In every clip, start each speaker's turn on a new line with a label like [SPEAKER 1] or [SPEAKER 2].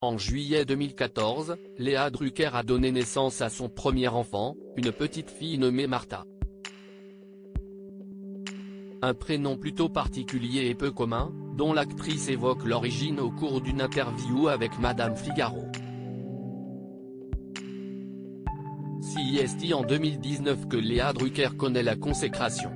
[SPEAKER 1] En juillet 2014, Léa Drucker a donné naissance à son premier enfant, une petite fille nommée Martha. Un prénom plutôt particulier et peu commun, dont l'actrice évoque l'origine au cours d'une interview avec Madame Figaro. C'est en 2019 que Léa Drucker connaît la consécration.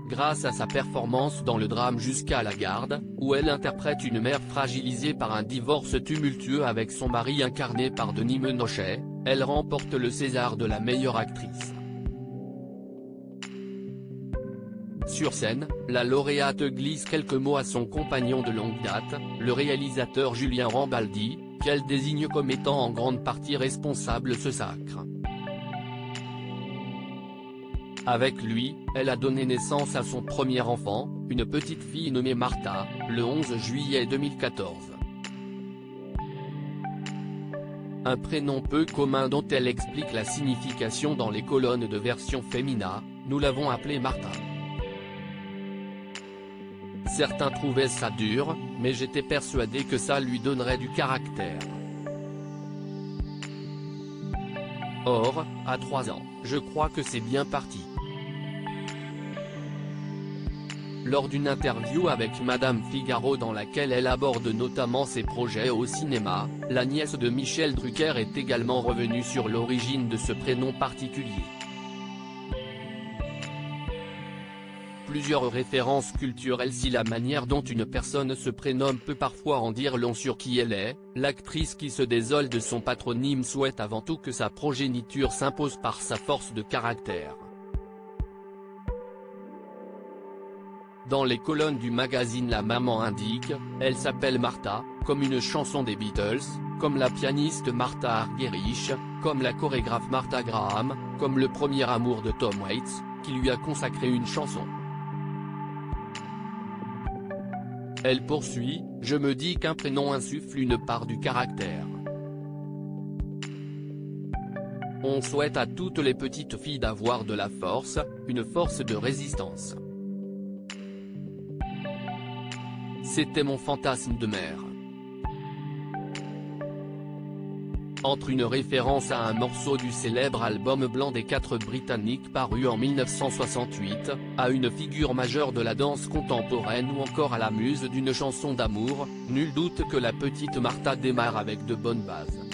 [SPEAKER 1] Grâce à sa performance dans le drame Jusqu'à la garde, où elle interprète une mère fragilisée par un divorce tumultueux avec son mari incarné par Denis Ménochet, elle remporte le César de la meilleure actrice. Sur scène, la lauréate glisse quelques mots à son compagnon de longue date, le réalisateur Julien Rambaldi, qu'elle désigne comme étant en grande partie responsable de ce sacre. Avec lui, elle a donné naissance à son premier enfant, une petite fille nommée Martha, le 11 juillet 2014. Un prénom peu commun dont elle explique la signification dans les colonnes de version féminin, nous l'avons appelée Martha. Certains trouvaient ça dur, mais j'étais persuadé que ça lui donnerait du caractère. Or, à 3 ans, je crois que c'est bien parti. Lors d'une interview avec Madame Figaro dans laquelle elle aborde notamment ses projets au cinéma, la nièce de Michel Drucker est également revenue sur l'origine de ce prénom particulier. Plusieurs références culturelles. Si la manière dont une personne se prénomme peut parfois en dire long sur qui elle est, l'actrice qui se désole de son patronyme souhaite avant tout que sa progéniture s'impose par sa force de caractère. Dans les colonnes du magazine La Maman indique, elle s'appelle Martha, comme une chanson des Beatles, comme la pianiste Martha Argerich, comme la chorégraphe Martha Graham, comme le premier amour de Tom Waits, qui lui a consacré une chanson. Elle poursuit, je me dis qu'un prénom insuffle une part du caractère. On souhaite à toutes les petites filles d'avoir de la force, une force de résistance. C'était mon fantasme de mère. Entre une référence à un morceau du célèbre album blanc des 4 britanniques paru en 1968, à une figure majeure de la danse contemporaine ou encore à la muse d'une chanson d'amour, nul doute que la petite Martha démarre avec de bonnes bases.